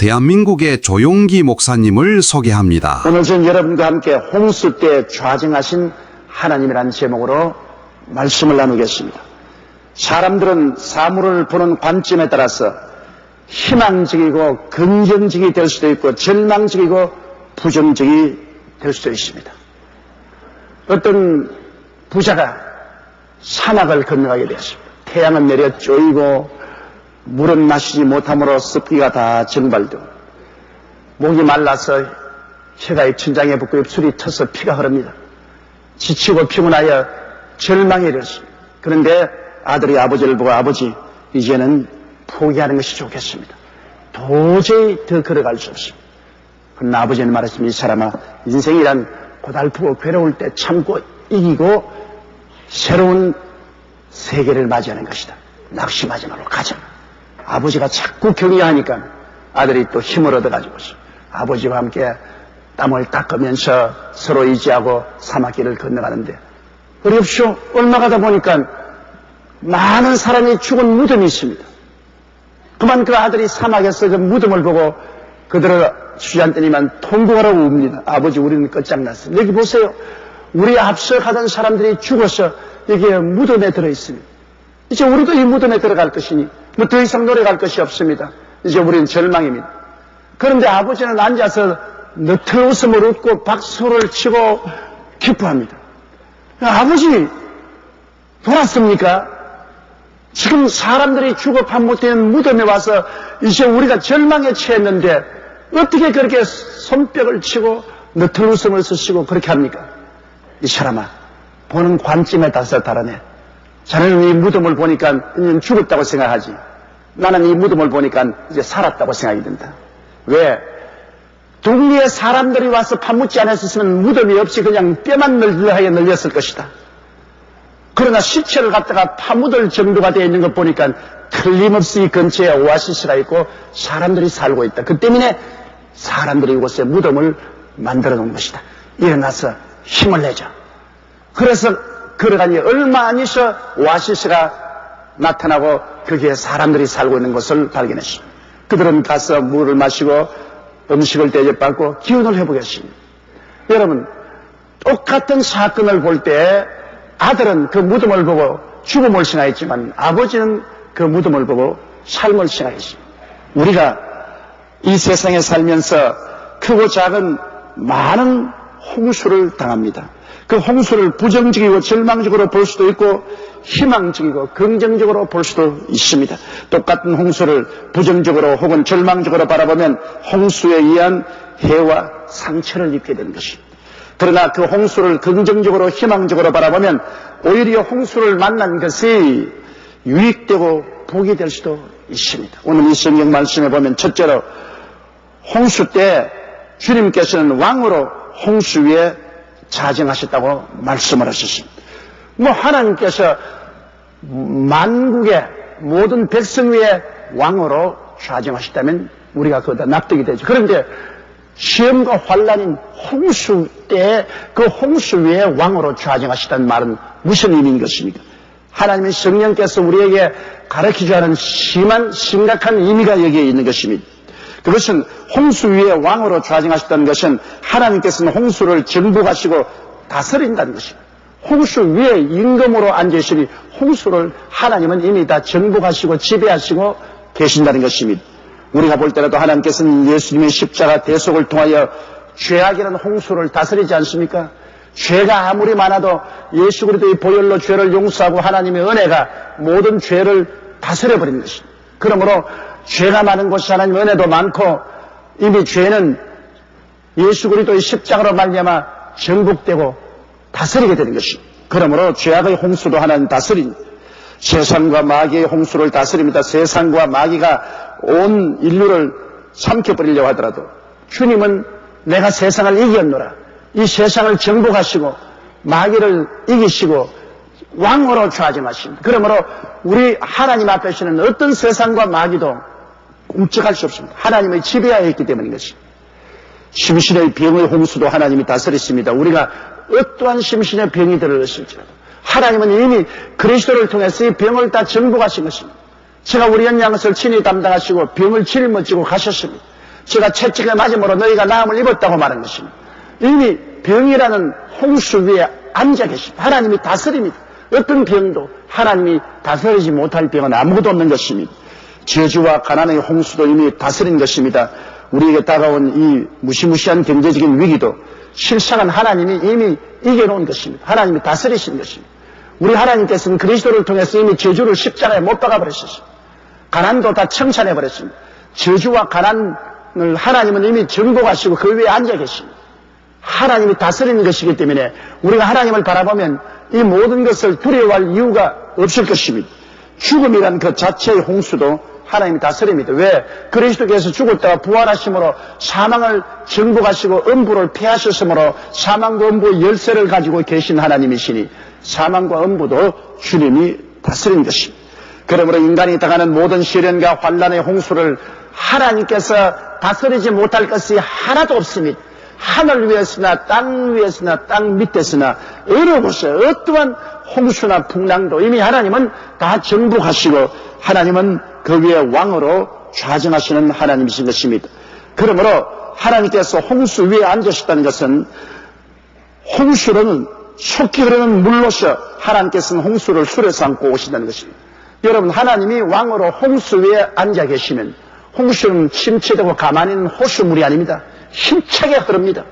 대한민국의 조용기 목사님을 소개합니다. 오늘 전 여러분과 함께 홍수 때 좌정하신 하나님이라는 제목으로 말씀을 나누겠습니다. 사람들은 사물을 보는 관점에 따라서 희망적이고 긍정적이 될 수도 있고 절망적이고 부정적이 될 수도 있습니다. 어떤 부자가 사막을 건너가게 되었습니다. 태양은 내려 쪼이고 물은 마시지 못함으로 습기가 다 증발되고 목이 말라서 혀가 천장에 붙고 입술이 터서 피가 흐릅니다. 지치고 피곤하여 절망에 이르렀습니다. 그런데 아들이 아버지를 보고 아버지 이제는 포기하는 것이 좋겠습니다. 도저히 더 걸어갈 수 없습니다. 그러나 아버지는 말했습니다. 이 사람아, 인생이란 고달프고 괴로울 때 참고 이기고 새로운 세계를 맞이하는 것이다. 낙심하지 말고 가자. 아버지가 자꾸 격려하니까 아들이 또 힘을 얻어가지고 아버지와 함께 땀을 닦으면서 서로 의지하고 사막길을 건너가는데 어렵쇼. 얼마 가다 보니까 많은 사람이 죽은 무덤이 있습니다. 그만 그 아들이 사막에서 그 무덤을 보고 그들을 주저앉더니만 통곡하라고 웁니다. 아버지, 우리는 끝장났어요. 여기 보세요. 우리 앞서 가던 사람들이 죽어서 여기에 무덤에 들어있습니다. 이제 우리도 이 무덤에 들어갈 것이니 뭐 더 이상 노래갈 것이 없습니다. 이제 우리는 절망입니다. 그런데 아버지는 앉아서 너털 웃음을 웃고 박수를 치고 기뻐합니다. 아버지, 돌았습니까? 지금 사람들이 죽어 밥 못되는 무덤에 와서 이제 우리가 절망에 처했는데 어떻게 그렇게 손뼉을 치고 너털 웃음을 쓰시고 그렇게 합니까? 이 사람아, 보는 관점에 따라서 다르네. 자네는 이 무덤을 보니까 그냥 죽었다고 생각하지. 나는 이 무덤을 보니까 이제 살았다고 생각이 든다. 왜? 동리에 사람들이 와서 파묻지 않았으면 무덤이 없이 그냥 뼈만 널널하게 널렸을 것이다. 그러나 시체를 갖다가 파묻을 정도가 되어 있는 것 보니까 틀림없이 이 근처에 오아시스가 있고 사람들이 살고 있다. 그 때문에 사람들이 이곳에 무덤을 만들어 놓은 것이다. 일어나서 힘을 내자. 그래서 걸어가니 얼마 안 있어 오아시스가 나타나고 거기에 사람들이 살고 있는 것을 발견했습니다. 그들은 가서 물을 마시고 음식을 대접받고 기운을 회복했습니다. 여러분, 똑같은 사건을 볼 때 아들은 그 무덤을 보고 죽음을 생각했지만 아버지는 그 무덤을 보고 삶을 생각했습니다. 우리가 이 세상에 살면서 크고 작은 많은 홍수를 당합니다. 그 홍수를 부정적이고 절망적으로 볼 수도 있고 희망적이고 긍정적으로 볼 수도 있습니다. 똑같은 홍수를 부정적으로 혹은 절망적으로 바라보면 홍수에 의한 해와 상처를 입게 되는 것입니다. 그러나 그 홍수를 긍정적으로 희망적으로 바라보면 오히려 홍수를 만난 것이 유익되고 복이 될 수도 있습니다. 오늘 이 성경 말씀에 보면 첫째로 홍수 때 주님께서는 왕으로 홍수 위에 자정하셨다고 말씀을 하셨습니다. 하나님께서 만국의 모든 백성 위에 왕으로 좌정하셨다면 우리가 그거다 납득이 되죠. 그런데 시험과 환란인 홍수 때 그 홍수 위에 왕으로 좌정하시다는 말은 무슨 의미인 것입니까? 하나님의 성령께서 우리에게 가르치지 않은 심각한 의미가 여기에 있는 것입니다. 그것은 홍수 위에 왕으로 좌정하셨다는 것은 하나님께서는 홍수를 정복하시고 다스린다는 것입니다. 홍수 위에 임금으로 앉으시니 홍수를 하나님은 이미 다 정복하시고 지배하시고 계신다는 것입니다. 우리가 볼 때라도 하나님께서는 예수님의 십자가 대속을 통하여 죄악이라는 홍수를 다스리지 않습니까? 죄가 아무리 많아도 예수 그리스도의 보혈로 죄를 용서하고 하나님의 은혜가 모든 죄를 다스려버리는 것입니다. 그러므로 죄가 많은 곳이 하나님의 은혜도 많고 이미 죄는 예수 그리스도의 십자가로 말미암아 정복되고 다스리게 되는 것입니다. 그러므로 죄악의 홍수도 하나님 다스립니다. 세상과 마귀의 홍수를 다스립니다. 세상과 마귀가 온 인류를 삼켜버리려고 하더라도 주님은 내가 세상을 이겼노라. 이 세상을 정복하시고 마귀를 이기시고 왕으로 좌정하십니다. 그러므로 우리 하나님 앞에서는 어떤 세상과 마귀도 꿈쩍할 수 없습니다. 하나님의 지배하에 있기 때문인 것입니다. 심신의 병의 홍수도 하나님이 다스리십니다. 우리가 어떠한 심신의 병이 들었을지라도 하나님은 이미 그리스도를 통해서 이 병을 다 정복하신 것입니다. 제가 우리 연양것을 친히 담당하시고 병을 짊어지고 가셨습니다. 제가 채찍을 맞음으로 너희가 나음을 입었다고 말한 것입니다. 이미 병이라는 홍수 위에 앉아 계십니다. 하나님이 다스립니다. 어떤 병도 하나님이 다스리지 못할 병은 아무것도 없는 것입니다. 저주와 가난의 홍수도 이미 다스린 것입니다. 우리에게 다가온 이 무시무시한 경제적인 위기도 실상은 하나님이 이미 이겨놓은 것입니다. 하나님이 다스리신 것입니다. 우리 하나님께서는 그리스도를 통해서 이미 저주를 십자가에 못 박아버리셨습니다. 가난도 다 청산해버렸습니다. 저주와 가난을 하나님은 이미 정복하시고 그 위에 앉아 계십니다. 하나님이 다스리는 것이기 때문에 우리가 하나님을 바라보면 이 모든 것을 두려워할 이유가 없을 것입니다. 죽음이란 그 자체의 홍수도 하나님이 다스립니다. 왜? 그리스도께서 죽었다가 부활하심으로 사망을 정복하시고 음부를 폐하셨으므로 사망과 음부의 열쇠를 가지고 계신 하나님이시니 사망과 음부도 주님이 다스린 것입니다. 그러므로 인간이 당하는 모든 시련과 환난의 홍수를 하나님께서 다스리지 못할 것이 하나도 없습니다. 하늘 위에서나 땅 위에서나 땅 밑에서나 어느 곳에 어떠한 홍수나 풍랑도 이미 하나님은 다 정복하시고 하나님은 그 위에 왕으로 좌정하시는 하나님이신 것입니다. 그러므로 하나님께서 홍수 위에 앉으셨다는 것은 홍수로는 속히 흐르는 물로서 하나님께서는 홍수를 술에 삼고 오신다는 것입니다. 여러분, 하나님이 왕으로 홍수 위에 앉아 계시면 홍수는 침체되고 가만히 있는 호수물이 아닙니다. 힘차게 흐릅니다.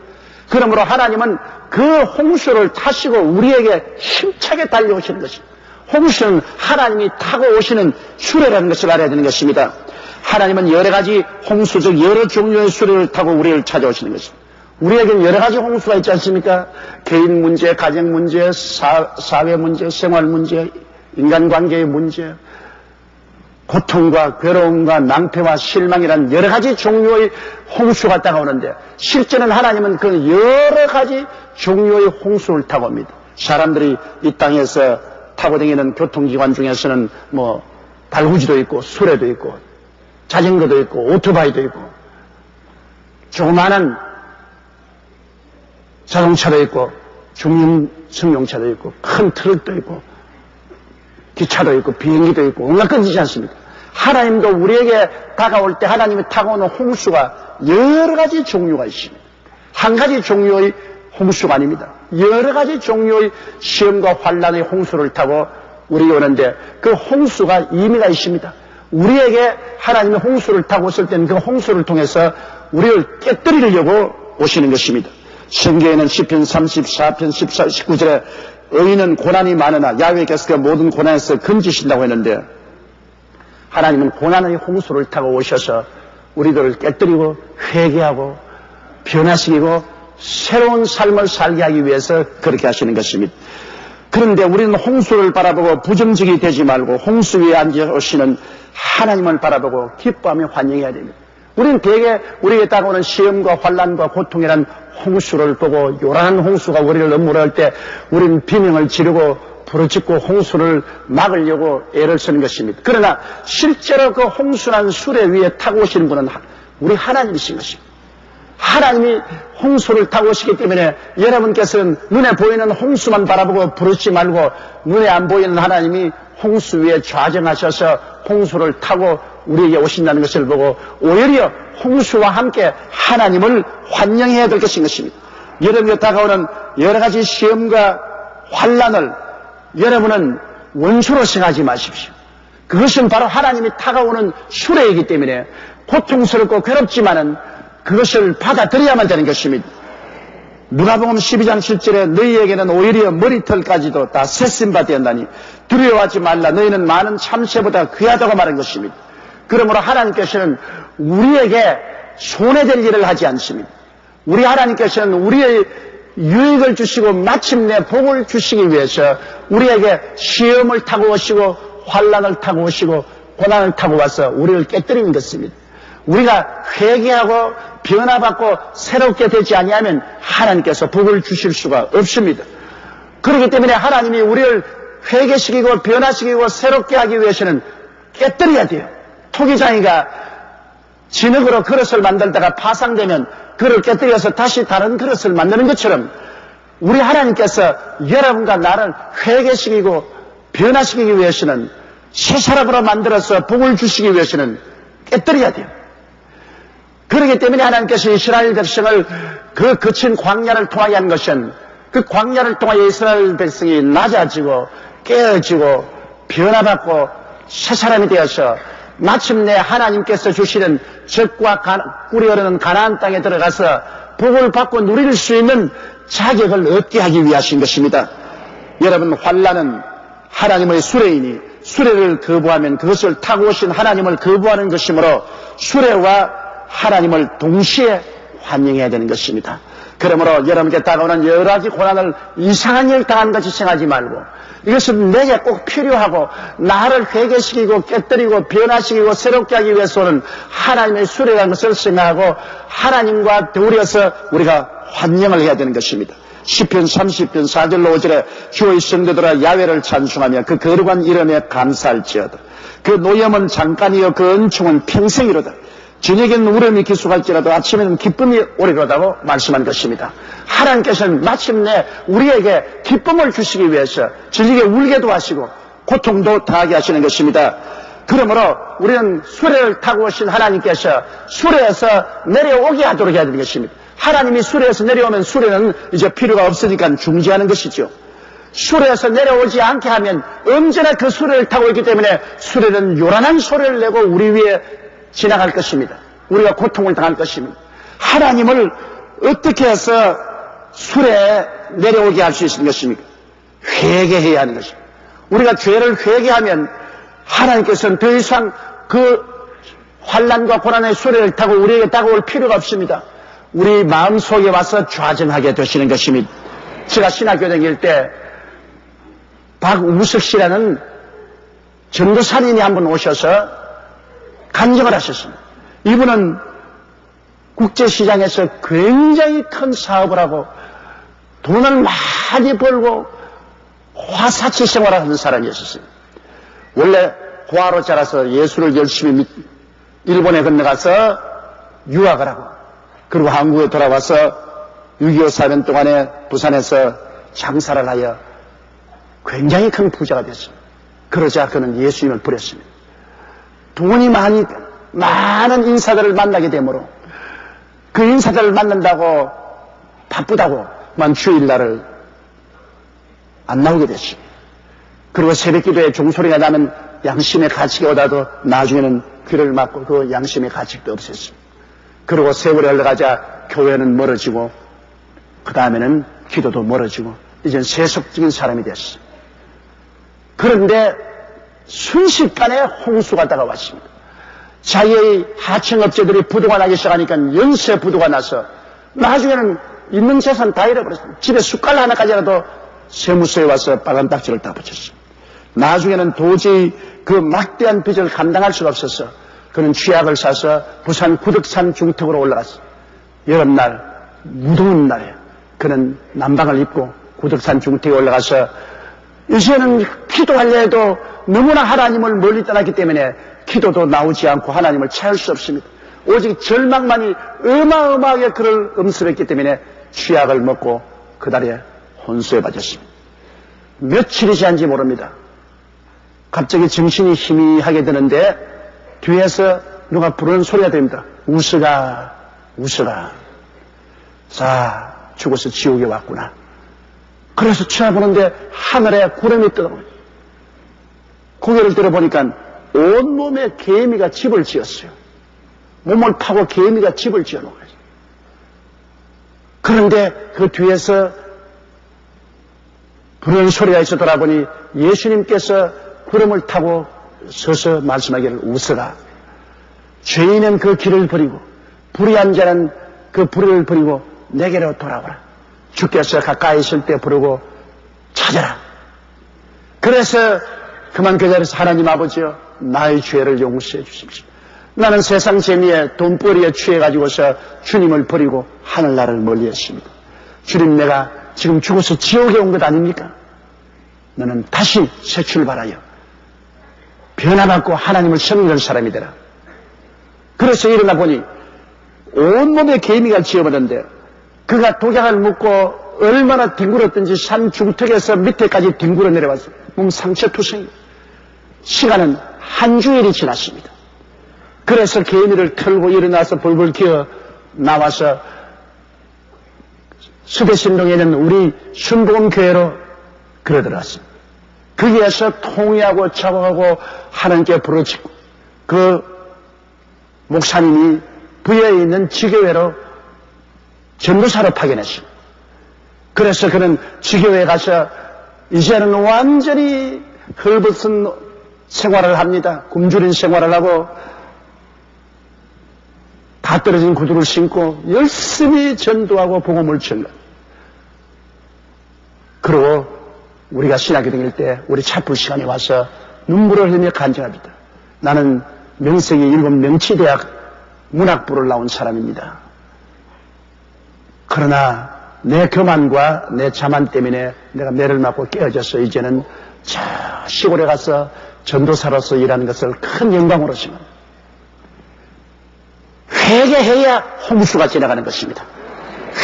그러므로 하나님은 그 홍수를 타시고 우리에게 힘차게 달려오시는 것입니다. 홍수는 하나님이 타고 오시는 수레라는 것을 알아야 되는 것입니다. 하나님은 여러 가지 홍수, 즉 여러 종류의 수레를 타고 우리를 찾아오시는 것입니다. 우리에게는 여러 가지 홍수가 있지 않습니까? 개인 문제, 가정 문제, 사회 문제, 생활 문제, 인간관계의 문제, 고통과 괴로움과 낭패와 실망이란 여러 가지 종류의 홍수가 다가오는데 실제는 하나님은 그 여러 가지 종류의 홍수를 타고 옵니다. 사람들이 이 땅에서 타고 다니는 교통기관 중에서는 달구지도 있고 수레도 있고 자전거도 있고 오토바이도 있고 조그마한 자동차도 있고 중형 승용차도 있고 큰 트럭도 있고 기차도 있고 비행기도 있고 온갖 것이 있지 않습니까? 하나님도 우리에게 다가올 때 하나님이 타고 오는 홍수가 여러 가지 종류가 있습니다. 한 가지 종류의 홍수가 아닙니다. 여러 가지 종류의 시험과 환난의 홍수를 타고 우리에게 오는데 그 홍수가 의미가 있습니다. 우리에게 하나님이 홍수를 타고 오실 때는 그 홍수를 통해서 우리를 깨뜨리려고 오시는 것입니다. 성경에는 시편 34편 14, 19절에 의인은 고난이 많으나 야훼께서 그 모든 고난에서 건지신다고 했는데 하나님은 고난의 홍수를 타고 오셔서 우리들을 깨뜨리고 회개하고 변화시키고 새로운 삶을 살게 하기 위해서 그렇게 하시는 것입니다. 그런데 우리는 홍수를 바라보고 부정적이 되지 말고 홍수 위에 앉아 오시는 하나님을 바라보고 기뻐하며 환영해야 됩니다. 우리는 대개 우리에게 다가오는 시험과 환난과 고통이란 홍수를 보고 요란한 홍수가 우리를 넘무할 때 우리는 비명을 지르고 부르짖고 홍수를 막으려고 애를 쓰는 것입니다. 그러나 실제로 그 홍수난 수레 위에 타고 오시는 분은 우리 하나님이신 것입니다. 하나님이 홍수를 타고 오시기 때문에 여러분께서는 눈에 보이는 홍수만 바라보고 부르지 말고 눈에 안 보이는 하나님이 홍수 위에 좌정하셔서 홍수를 타고 우리에게 오신다는 것을 보고 오히려 홍수와 함께 하나님을 환영해야 될 것입니다. 여러분께 다가오는 여러 가지 시험과 환난을 여러분은 원수로 생각하지 마십시오. 그것은 바로 하나님이 타가오는 수레이기 때문에 고통스럽고 괴롭지만은 그것을 받아들여야만 되는 것입니다. 누가복음 12장 7절에 너희에게는 오히려 머리털까지도 다 세심바 되었나니 두려워하지 말라. 너희는 많은 참새보다 귀하다고 말한 것입니다. 그러므로 하나님께서는 우리에게 손해될 일을 하지 않습니다. 우리 하나님께서는 우리의 유익을 주시고 마침내 복을 주시기 위해서 우리에게 시험을 타고 오시고 환난을 타고 오시고 고난을 타고 와서 우리를 깨뜨리는 것입니다. 우리가 회개하고 변화받고 새롭게 되지 아니하면 하나님께서 복을 주실 수가 없습니다. 그렇기 때문에 하나님이 우리를 회개시키고 변화시키고 새롭게 하기 위해서는 깨뜨려야 돼요. 토기장이가 진흙으로 그릇을 만들다가 파상되면 그를 깨뜨려서 다시 다른 그릇을 만드는 것처럼 우리 하나님께서 여러분과 나를 회개시키고 변화시키기 위해서는 새 사람으로 만들어서 복을 주시기 위해서는 깨뜨려야 돼요. 그렇기 때문에 하나님께서 이스라엘 백성을 그 거친 광야를 통하게 한 것은 그 광야를 통하여 이스라엘 백성이 낮아지고 깨어지고 변화받고 새 사람이 되어서 마침내 하나님께서 주시는 적과 꿀이 흐르는 가나안 땅에 들어가서 복을 받고 누릴 수 있는 자격을 얻게 하기 위하신 것입니다. 여러분, 환난은 하나님의 수레이니 수레를 거부하면 그것을 타고 오신 하나님을 거부하는 것이므로 수레와 하나님을 동시에 환영해야 되는 것입니다. 그러므로 여러분께 다가오는 여러 가지 고난을 이상한 일 당한 것이 생각하지 말고 이것은 내게 꼭 필요하고 나를 회개시키고 깨뜨리고 변화시키고 새롭게 하기 위해서는 하나님의 수레라는 것을 생각하고 하나님과 더불어서 우리가 환영을 해야 되는 것입니다. 시편 30편 4절로 5절에 주의 성도들아 야훼를 찬송하며 그 거룩한 이름에 감사할지어다. 그 노염은 잠깐이요 그 은총은 평생이로다. 저녁에는 울음이 기숙할지라도 아침에는 기쁨이 오리로다고 말씀한 것입니다. 하나님께서는 마침내 우리에게 기쁨을 주시기 위해서 질리게 울게도 하시고 고통도 당하게 하시는 것입니다. 그러므로 우리는 수레를 타고 오신 하나님께서 수레에서 내려오게 하도록 해야 되는 것입니다. 하나님이 수레에서 내려오면 수레는 이제 필요가 없으니까 중지하는 것이죠. 수레에서 내려오지 않게 하면 언제나 그 수레를 타고 있기 때문에 수레는 요란한 소리를 내고 우리 위에 지나갈 것입니다. 우리가 고통을 당할 것입니다. 하나님을 어떻게 해서 수레에 내려오게 할 수 있는 것입니까? 회개해야 하는 것입니다. 우리가 죄를 회개하면 하나님께서는 더 이상 그 환난과 고난의 수레를 타고 우리에게 다가올 필요가 없습니다. 우리 마음속에 와서 좌정하게 되시는 것입니다. 제가 신학교 다닐 때 박우석 씨라는 전도사님이 한 분 오셔서 간증을 하셨습니다. 이분은 국제시장에서 굉장히 큰 사업을 하고 돈을 많이 벌고 화사치 생활을 하는 사람이었어요. 원래 고아로 자라서 예수를 열심히 일본에 건너가서 유학을 하고 그리고 한국에 돌아와서 6.25 사변 동안에 부산에서 장사를 하여 굉장히 큰 부자가 됐습니다. 그러자 그는 예수님을 부렸습니다. 돈이 많은 인사들을 만나게 되므로 그 인사들을 만난다고 바쁘다고만 주일날을 안 나오게 됐습니다. 그리고 새벽기도에 종소리가 나면 양심의 가책이 오다도 나중에는 귀를 막고 그 양심의 가책도 없었습니다. 그리고 세월이 흘러가자 교회는 멀어지고 그 다음에는 기도도 멀어지고 이젠 세속적인 사람이 됐어요. 그런데 순식간에 홍수가 다가왔습니다. 자기의 하청업체들이 부도가 나기 시작하니까 연쇄 부도가 나서 나중에는 있는 재산 다 잃어버렸습니다. 집에 숟갈 하나까지라도 세무서에 와서 빨간 딱지를 다 붙였습니다. 나중에는 도저히 그 막대한 빚을 감당할 수가 없어서 그는 취약을 사서 부산 구덕산 중턱으로 올라갔습니다. 여름날 무더운 날에 그는 남방을 입고 구덕산 중턱에 올라가서 이제는 기도하려 해도 너무나 하나님을 멀리 떠났기 때문에 기도도 나오지 않고 하나님을 찾을 수 없습니다. 오직 절망만이 어마어마하게 그를 엄습했기 때문에 취약을 먹고 그날에 혼수에 빠졌습니다. 며칠이 지난지 모릅니다. 갑자기 정신이 희미하게 드는데 뒤에서 누가 부르는 소리가 들립니다. 웃어라, 웃어라. 자, 죽어서 지옥에 왔구나. 그래서 쳐다보는데 하늘에 구름이 떠오르고 고개를 들어보니까 온몸에 개미가 집을 지었어요. 몸을 파고 개미가 집을 지어놓은 거예요. 그런데 그 뒤에서 부르는 소리가 있어 돌아보니 예수님께서 구름을 타고 서서 말씀하기를 웃어라. 죄인은 그 길을 버리고 불의한 자는 그 불의를 버리고 내게로 돌아오라. 주께서 가까이 있을 때 부르고 찾아라. 그래서 그만 그 자리에서 하나님 아버지여 나의 죄를 용서해 주십시오. 나는 세상 재미에 돈벌이에 취해가지고서 주님을 버리고 하늘나라를 멀리했습니다. 주님 내가 지금 죽어서 지옥에 온 것 아닙니까? 너는 다시 새 출발하여 변화받고 하나님을 섬기는 사람이 되라. 그래서 일어나 보니 온몸에 개미가 지어버렸는데 그가 독약을 묻고 얼마나 뒹굴었든지 산 중턱에서 밑에까지 뒹굴어 내려왔어요. 몸 상처투성이. 시간은 한 주일이 지났습니다. 그래서 개미를 털고 일어나서 벌벌 기어 나와서 수대신동에 있는 우리 순복음교회로 걸어 들어갔습니다. 거기에서 통회하고 작업하고 하나님께 부르짖고 그 목사님이 부여에 있는 지교회로 전도사로 파견했습니다. 그래서 그는 지교회에 가서 이제는 완전히 헐벗은 생활을 합니다. 굶주린 생활을 하고 다 떨어진 구두를 신고 열심히 전도하고 복음을 전가. 그리고 우리가 신학교 다닐 때 우리 차풀 시간에 와서 눈물을 흘리며 간증합니다. 나는 명색이 7 명치대학 문학부를 나온 사람입니다. 그러나 내 교만과 내 자만 때문에 내가 매를 맞고 깨어져서 이제는 저 시골에 가서 전도사로서 일하는 것을 큰 영광으로 생각합니다. 회개해야 홍수가 지나가는 것입니다.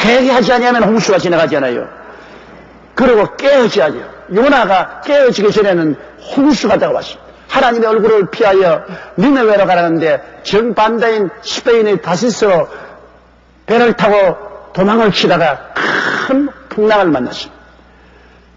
회개하지 않으면 홍수가 지나가지 않아요. 그리고 깨어져야죠. 요나가 깨어지기 전에는 홍수가 다가왔습니다. 하나님의 얼굴을 피하여 니네웨로 가라는데 정반대인 스페인의 다시스로 배를 타고 도망을 치다가 큰 풍랑을 만났습니다.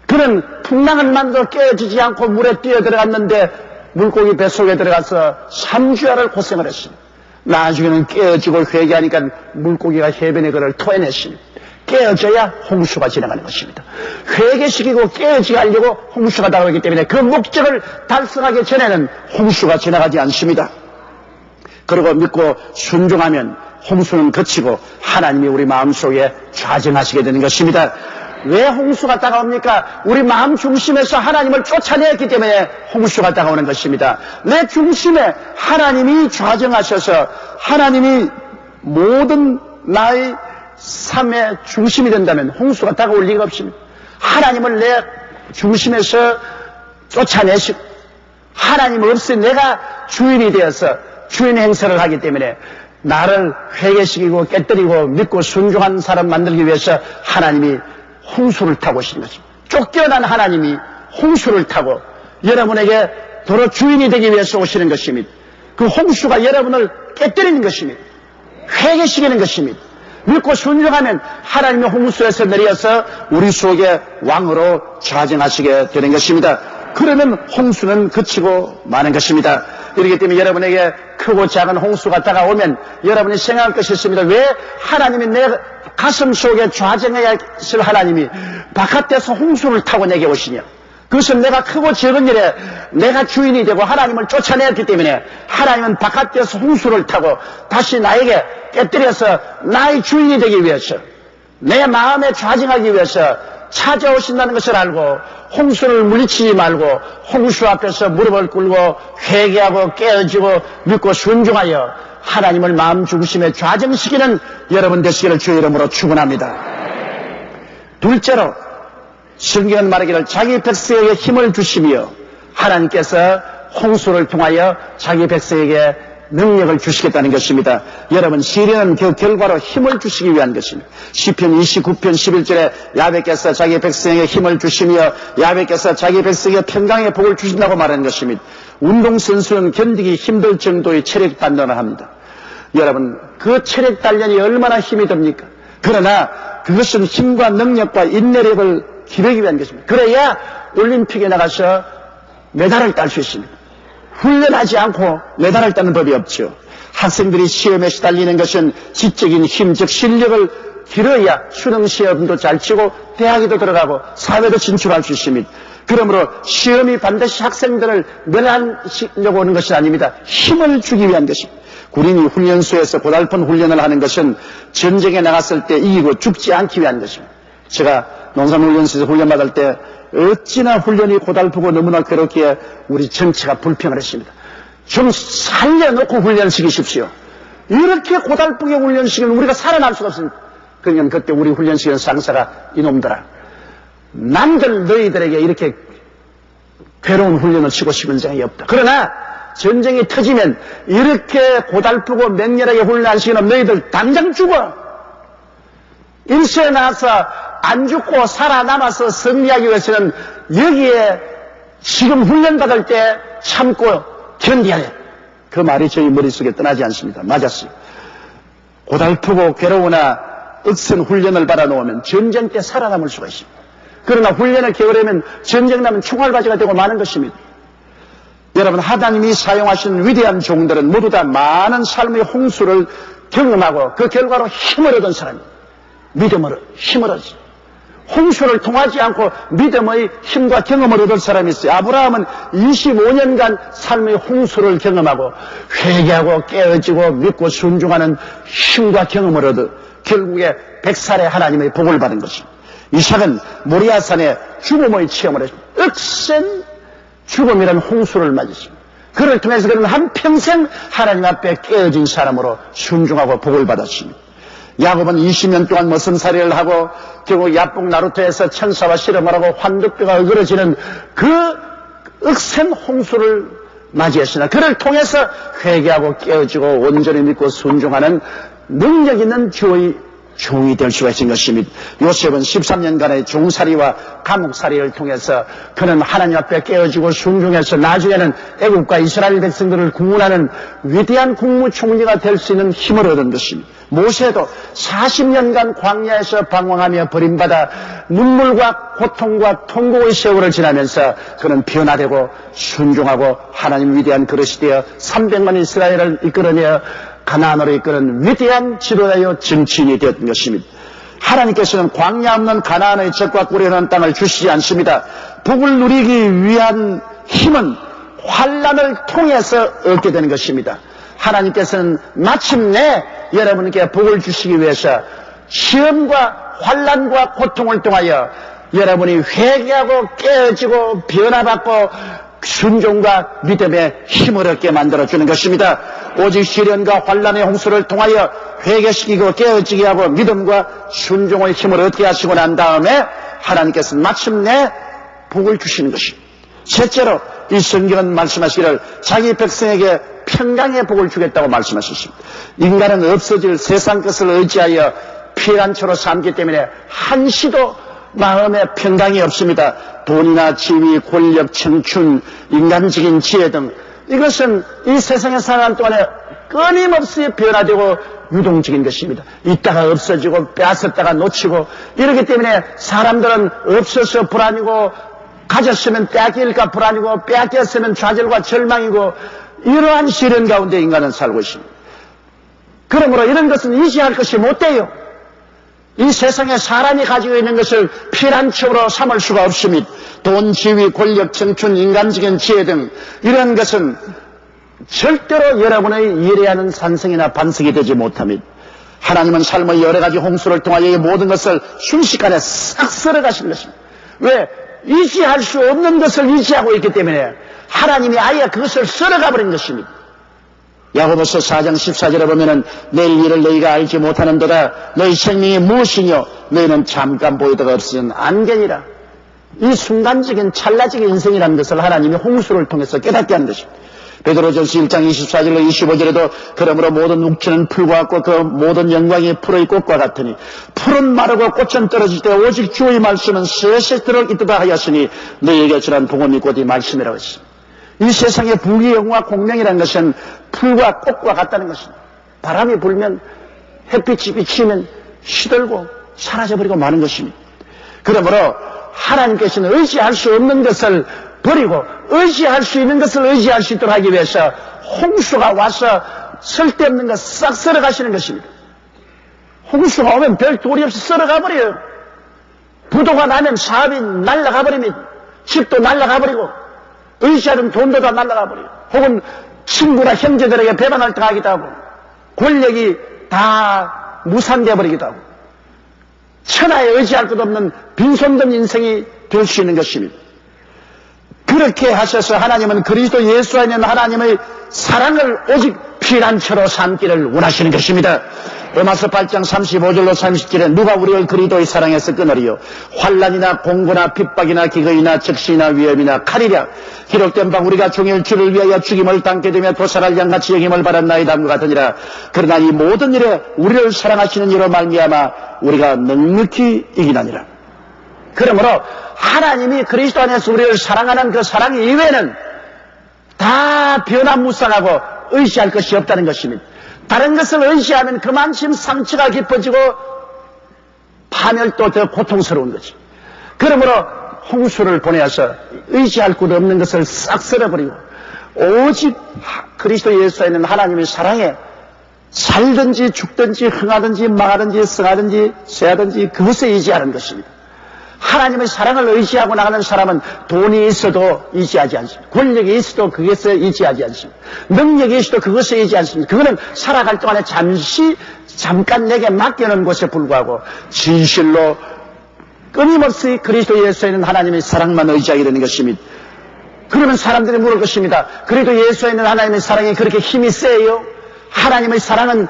그는 풍랑을 만나도 깨어지지 않고 물에 뛰어 들어갔는데 물고기 뱃속에 들어가서 3주야를 고생을 했습니다. 나중에는 깨어지고 회개하니까 물고기가 해변에 그를 토해냈습니다. 깨어져야 홍수가 지나가는 것입니다. 회개시키고 깨어지게 하려고 홍수가 다가오기 때문에 그 목적을 달성하기 전에는 홍수가 지나가지 않습니다. 그리고 믿고 순종하면 홍수는 그치고 하나님이 우리 마음속에 좌정하시게 되는 것입니다. 왜 홍수가 다가옵니까? 우리 마음 중심에서 하나님을 쫓아내었기 때문에 홍수가 다가오는 것입니다. 내 중심에 하나님이 좌정하셔서 하나님이 모든 나의 삶의 중심이 된다면 홍수가 다가올 리가 없습니다. 하나님을 내 중심에서 쫓아내시고 하나님 없이 내가 주인이 되어서 주인 행세를 하기 때문에 나를 회개시키고 깨뜨리고 믿고 순종한 사람 만들기 위해서 하나님이 홍수를 타고 오신 것입니다. 쫓겨난 하나님이 홍수를 타고 여러분에게 도로 주인이 되기 위해서 오시는 것입니다. 그 홍수가 여러분을 깨뜨리는 것입니다. 회개시키는 것입니다. 믿고 순종하면 하나님의 홍수에서 내려서 우리 속에 왕으로 좌정하시게 되는 것입니다. 그러면 홍수는 그치고 마는 것입니다. 이렇기 때문에 여러분에게 크고 작은 홍수가 다가오면 여러분이 생각할 것이 있습니다. 왜 하나님이 내 가슴 속에 좌정해야 할 하나님이 바깥에서 홍수를 타고 내게 오시냐? 그것은 내가 크고 작은 일에 내가 주인이 되고 하나님을 쫓아내었기 때문에 하나님은 바깥에서 홍수를 타고 다시 나에게 깨뜨려서 나의 주인이 되기 위해서 내 마음에 좌정하기 위해서 찾아오신다는 것을 알고 홍수를 물리치지 말고 홍수 앞에서 무릎을 꿇고 회개하고 깨어지고 믿고 순종하여 하나님을 마음 중심에 좌정시키는 여러분 되시기를 주의 이름으로 축원합니다. 둘째로 성경은 말하기를 자기 백성에게 힘을 주시며 하나님께서 홍수를 통하여 자기 백성에게 능력을 주시겠다는 것입니다. 여러분 시련은 그 결과로 힘을 주시기 위한 것입니다. 시편 29편 11절에 야훼께서 자기 백성에게 힘을 주시며 야훼께서 자기 백성에게 평강의 복을 주신다고 말하는 것입니다. 운동선수는 견디기 힘들 정도의 체력 단련을 합니다. 여러분 그 체력 단련이 얼마나 힘이 듭니까? 그러나 그것은 힘과 능력과 인내력을 기르기 위한 것입니다. 그래야 올림픽에 나가서 메달을 딸 수 있습니다. 훈련하지 않고 메달을 따는 법이 없죠. 학생들이 시험에 시달리는 것은 지적인 힘, 즉 실력을 길어야 수능 시험도 잘 치고 대학에도 들어가고 사회도 진출할 수 있습니다. 그러므로 시험이 반드시 학생들을 멸하려고 하는 것이 아닙니다. 힘을 주기 위한 것입니다. 군인이 훈련소에서 고달픈 훈련을 하는 것은 전쟁에 나갔을 때 이기고 죽지 않기 위한 것입니다. 제가 농산훈련소에서 훈련받을 때 어찌나 훈련이 고달프고 너무나 그렇기에 우리 정치가 불평을 했습니다. 좀 살려놓고 훈련시키십시오. 이렇게 고달프게 훈련시키면 우리가 살아날 수가 없습니다. 그러니까 그때 우리 훈련시키는 상사가 이놈들아 남들 너희들에게 이렇게 괴로운 훈련을 치고 싶은 생각이 없다. 그러나 전쟁이 터지면 이렇게 고달프고 맹렬하게 훈련 안 시키면 너희들 당장 죽어. 일시에 나와서 안 죽고 살아남아서 승리하기 위해서는 여기에 지금 훈련받을 때 참고 견뎌야 돼. 그 말이 저희 머릿속에 떠나지 않습니다. 맞았어요. 고달프고 괴로우나 억센 훈련을 받아놓으면 전쟁 때 살아남을 수가 있습니다. 그러나 훈련을 게으르면 전쟁 나면 총알바지가 되고 마는 것입니다. 여러분, 하나님이 사용하신 위대한 종들은 모두 다 많은 삶의 홍수를 경험하고 그 결과로 힘을 얻은 사람입니다. 믿음으로 힘을 얻었어요. 홍수를 통하지 않고 믿음의 힘과 경험을 얻을 사람이 있어요. 아브라함은 25년간 삶의 홍수를 경험하고 회개하고 깨어지고 믿고 순종하는 힘과 경험을 얻어 결국에 100살의 하나님의 복을 받은 것입니다. 이삭은 모리아산에 죽음의 체험을 했습니다. 억센 죽음이라는 홍수를 맞았습니다. 그를 통해서 그는 한평생 하나님 앞에 깨어진 사람으로 순종하고 복을 받았습니다. 야곱은 20년 동안 머슴살이를 하고 결국 야복 나루터에서 천사와 실험을 하고 환두뼈가 어그러지는 그 억센 홍수를 맞이했으나 그를 통해서 회개하고 깨어지고 온전히 믿고 순종하는 능력 있는 주의 종이 될 수가 있는 것입니다. 요셉은 13년간의 종살이와 감옥살이를 통해서 그는 하나님 앞에 깨어지고 순종해서 나중에는 애국과 이스라엘 백성들을 구원하는 위대한 국무총리가 될 수 있는 힘을 얻은 것입니다. 모세도 40년간 광야에서 방황하며 버림받아 눈물과 고통과 통곡의 세월을 지나면서 그는 변화되고 순종하고 하나님 위대한 그릇이 되어 300만 이스라엘을 이끌어내어 가나안으로 이끄는 위대한 지도자여 정치인이 되었던 것입니다. 하나님께서는 광야 없는 가나안의 적과 꾸려놓은 땅을 주시지 않습니다. 복을 누리기 위한 힘은 환난을 통해서 얻게 되는 것입니다. 하나님께서는 마침내 여러분께 복을 주시기 위해서 시험과 환난과 고통을 통하여 여러분이 회개하고 깨어지고 변화받고 순종과 믿음의 힘을 얻게 만들어주는 것입니다. 오직 시련과 환난의 홍수를 통하여 회개시키고 깨어지게 하고 믿음과 순종의 힘을 얻게 하시고 난 다음에 하나님께서는 마침내 복을 주시는 것입니다. 셋째로 이 성경은 말씀하시기를 자기 백성에게 평강의 복을 주겠다고 말씀하셨습니다. 인간은 없어질 세상 것을 의지하여 피란초로 삼기 때문에 한시도 마음에 평강이 없습니다. 돈이나 지위, 권력, 청춘, 인간적인 지혜 등 이것은 이 세상에 살아가는 동안에 끊임없이 변화되고 유동적인 것입니다. 있다가 없어지고 빼앗았다가 놓치고 이렇기 때문에 사람들은 없어서 불안이고 가졌으면 빼앗길까 불안이고 빼앗겼으면 좌절과 절망이고 이러한 시련 가운데 인간은 살고 있습니다. 그러므로 이런 것은 의지할 것이 못 돼요. 이 세상에 사람이 가지고 있는 것을 피란초로 삼을 수가 없습니다. 돈, 지위, 권력, 청춘, 인간적인 지혜 등 이런 것은 절대로 여러분의 이해하는 산성이나 반석이 되지 못합니다. 하나님은 삶의 여러 가지 홍수를 통하여 이 모든 것을 순식간에 싹 썰어가신 것입니다. 왜? 의지할 수 없는 것을 의지하고 있기 때문에 하나님이 아예 그것을 썰어가 버린 것입니다. 야고보서 4장 14절에 보면은 내일 일을 너희가 알지 못하는도다. 너희 생명이 무엇이뇨? 너희는 잠깐 보이다가 없어진 안개니라. 이 순간적인 찰나적인 인생이라는 것을 하나님이 홍수를 통해서 깨닫게 하는 것입니다. 베드로전서 1장 24절로 25절에도 그러므로 모든 육체는 풀과 같고 그 모든 영광이 풀의 꽃과 같으니 풀은 마르고 꽃은 떨어질 때 오직 주의 말씀은 세세토록 있도다 하였으니 너희에게 전한 복음이 곧 이 말씀이라고 했습니다. 이 세상의 부귀 영화 공명이라는 것은 풀과 꽃과 같다는 것입니다. 바람이 불면 햇빛이 비치면 시들고 사라져버리고 마는 것입니다. 그러므로 하나님께서는 의지할 수 없는 것을 버리고 의지할 수 있는 것을 의지할 수 있도록 하기 위해서 홍수가 와서 쓸데없는 것 싹 썰어가시는 것입니다. 홍수가 오면 별 도리 없이 썰어가 버려요. 부도가 나면 사업이 날아가 버립니다. 집도 날아가 버리고 의지하는 돈도 다 날아가 버려요. 혹은 친구나 형제들에게 배반을 당하기도 하고 권력이 다 무산되어 버리기도 하고 천하에 의지할 것 없는 빈손된 인생이 될 수 있는 것입니다. 그렇게 하셔서 하나님은 그리스도 예수 안에 있는 하나님의 사랑을 오직 피난처로 삼기를 원하시는 것입니다. 로마서 8장 35절로 30절에 누가 우리를 그리스도의 사랑에서 끊으리요? 환난이나 공고나 핍박이나 기근이나 적신이나 위험이나 칼이랴. 기록된 바 우리가 종일 주를 위하여 죽임을 당게 되며 도살할 양같이 여김을 받았나이다 함과 같으니라. 그러나 이 모든 일에 우리를 사랑하시는 이로 말미암아 우리가 넉넉히 이기나니라. 그러므로 하나님이 그리스도 안에서 우리를 사랑하는 그 사랑 이외에는 다 변화무쌍하고 의지할 것이 없다는 것입니다. 다른 것을 의지하면 그만큼 상처가 깊어지고 파멸도 더 고통스러운 거지. 그러므로 홍수를 보내어서 의지할 곳 없는 것을 싹 쓸어버리고 오직 그리스도 예수에 있는 하나님의 사랑에 살든지 죽든지 흥하든지 망하든지 성하든지 쇠하든지 그것에 의지하는 것입니다. 하나님의 사랑을 의지하고 나가는 사람은 돈이 있어도 의지하지 않습니다. 권력이 있어도 그것에 의지하지 않습니다. 능력이 있어도 그것에 의지하지 않습니다. 그거는 살아갈 동안에 잠깐 내게 맡겨놓은 것에 불구하고 진실로 끊임없이 그리스도 예수에 있는 하나님의 사랑만 의지하게 되는 것입니다. 그러면 사람들이 물을 것입니다. 그래도 예수에 있는 하나님의 사랑이 그렇게 힘이 세요? 하나님의 사랑은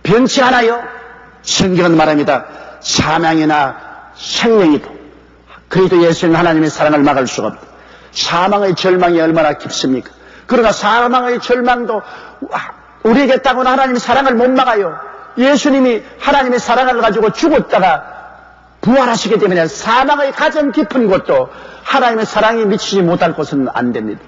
변치 않아요? 성경은 말합니다. 사망이나 생명이도 그래도 예수에 있는 하나님의 사랑을 막을 수가 없다. 사망의 절망이 얼마나 깊습니까? 그러나 사망의 절망도 우리에게 따고는 하나님의 사랑을 못 막아요. 예수님이 하나님의 사랑을 가지고 죽었다가 부활하시기 때문에 사망의 가장 깊은 곳도 하나님의 사랑이 미치지 못할 곳은 안 됩니다.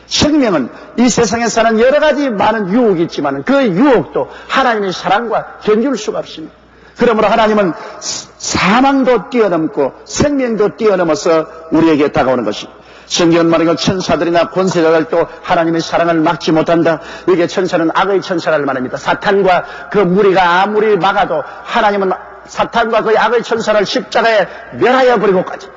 생명은 이 세상에 사는 여러 가지 많은 유혹이 있지만 그 유혹도 하나님의 사랑과 견줄 수가 없습니다. 그러므로 하나님은 사망도 뛰어넘고 생명도 뛰어넘어서 우리에게 다가오는 것입니다. 성경은 말하기를 천사들이나 권세자들도 하나님의 사랑을 막지 못한다. 이게 천사는 악의 천사를 말합니다. 사탄과 그 무리가 아무리 막아도 하나님은 사탄과 그 악의 천사를 십자가에 멸하여 버리고까지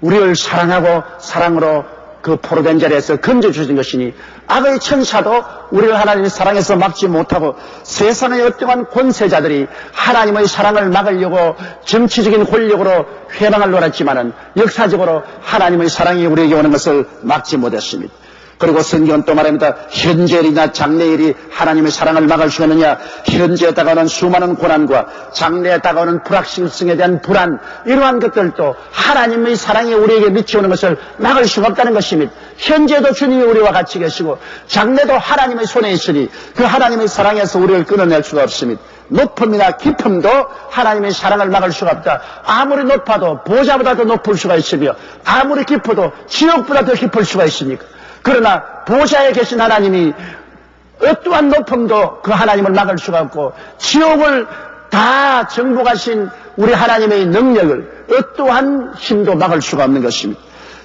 우리를 사랑하고 사랑으로 그 포로된 자리에서 건져주신 것이니 악의 천사도 우리를 하나님의 사랑에서 막지 못하고 세상의 어떠한 권세자들이 하나님의 사랑을 막으려고 정치적인 권력으로 회방을 놓았지만은 역사적으로 하나님의 사랑이 우리에게 오는 것을 막지 못했습니다. 그리고 성경은 또 말합니다. 현재일이나 장래일이 하나님의 사랑을 막을 수 있느냐. 현재에 다가오는 수많은 고난과 장래에 다가오는 불확실성에 대한 불안, 이러한 것들도 하나님의 사랑이 우리에게 미쳐오는 것을 막을 수가 없다는 것입니다. 현재도 주님이 우리와 같이 계시고 장래도 하나님의 손에 있으니 그 하나님의 사랑에서 우리를 끊어낼 수가 없습니다. 높음이나 깊음도 하나님의 사랑을 막을 수가 없다. 아무리 높아도 보좌보다 더 높을 수가 있으며 아무리 깊어도 지옥보다 더 깊을 수가 있습니까? 그러나 보좌에 계신 하나님이 어떠한 높음도 그 하나님을 막을 수가 없고 지옥을 다 정복하신 우리 하나님의 능력을 어떠한 힘도 막을 수가 없는 것입니다.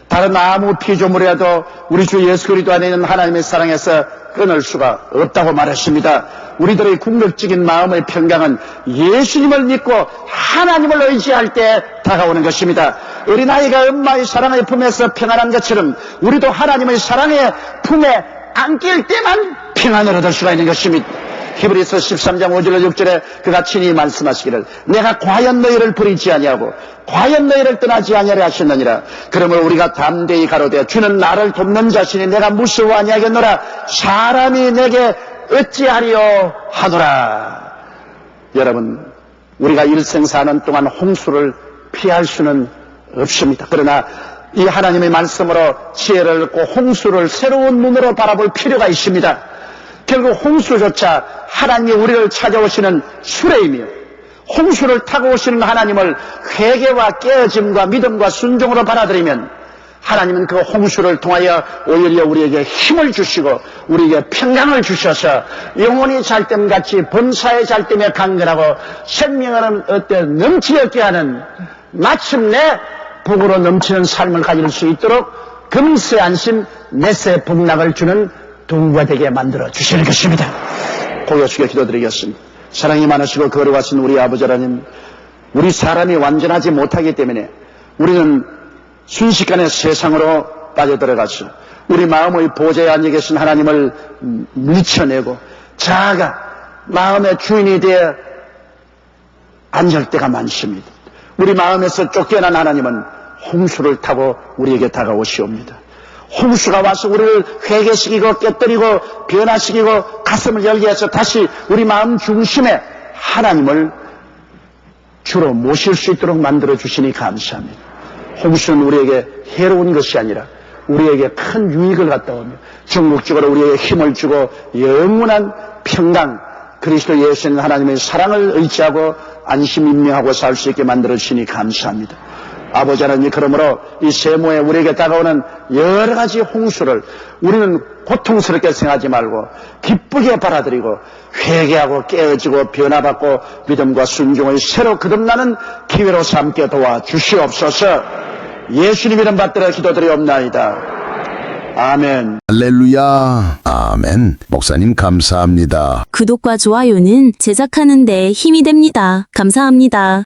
다른 아무 피조물이라도 우리 주 예수 그리스도 안에 있는 하나님의 사랑에서 끊을 수가 없다고 말했습니다. 우리들의 궁극적인 마음의 평강은 예수님을 믿고 하나님을 의지할 때 다가오는 것입니다. 어린아이가 엄마의 사랑의 품에서 평안한 것처럼 우리도 하나님의 사랑의 품에 안길 때만 평안을 얻을 수가 있는 것입니다. 히브리서 13장 5절로 6절에 그가 친히 말씀하시기를 내가 과연 너희를 버리지 아니하고 과연 너희를 떠나지 아니하려 하셨느니라. 그러므로 우리가 담대히 가로되 주는 나를 돕는 자신이 내가 무서워 아니하겠노라. 사람이 내게 어찌하리요 하노라. 여러분, 우리가 일생 사는 동안 홍수를 피할 수는 없습니다. 그러나 이 하나님의 말씀으로 지혜를 얻고 홍수를 새로운 눈으로 바라볼 필요가 있습니다. 결국 홍수조차 하나님이 우리를 찾아오시는 수레이며 홍수를 타고 오시는 하나님을 회개와 깨어짐과 믿음과 순종으로 받아들이면 하나님은 그 홍수를 통하여 오히려 우리에게 힘을 주시고 우리에게 평강을 주셔서 영혼이 잘됨같이 범사의 잘됨에 강건하고 생명은 어때 넘치게 하는 마침내 복으로 넘치는 삶을 가질 수 있도록 금세 안심 내세 복락을 주는 동부가 되게 만들어 주시는 것입니다. 고개 숙여 기도드리겠습니다. 사랑이 많으시고 거룩하신 우리 아버지 하나님, 우리 사람이 완전하지 못하기 때문에 우리는 순식간에 세상으로 빠져들어가서 우리 마음의 보좌에 앉아 계신 하나님을 밀쳐내고 자아가 마음의 주인이 되어 앉을 때가 많습니다. 우리 마음에서 쫓겨난 하나님은 홍수를 타고 우리에게 다가오시옵니다. 홍수가 와서 우리를 회개시키고 깨뜨리고 변화시키고 가슴을 열게 해서 다시 우리 마음 중심에 하나님을 주로 모실 수 있도록 만들어 주시니 감사합니다. 홍수는 우리에게 해로운 것이 아니라 우리에게 큰 유익을 갖다 오며 전국적으로 우리에게 힘을 주고 영원한 평강, 그리스도 예수는 하나님의 사랑을 의지하고 안심 임명하고 살 수 있게 만들어 주시니 감사합니다. 아버지 하나님, 그러므로 이 세모에 우리에게 다가오는 여러 가지 홍수를 우리는 고통스럽게 생각하지 말고 기쁘게 받아들이고 회개하고 깨어지고 변화받고 믿음과 순종의 새로 거듭나는 기회로 삼게 도와주시옵소서. 예수님 이름 받들어 기도드리옵나이다. 아멘. 할렐루야. 아멘. 목사님 감사합니다. 구독과 좋아요는 제작하는 데 힘이 됩니다. 감사합니다.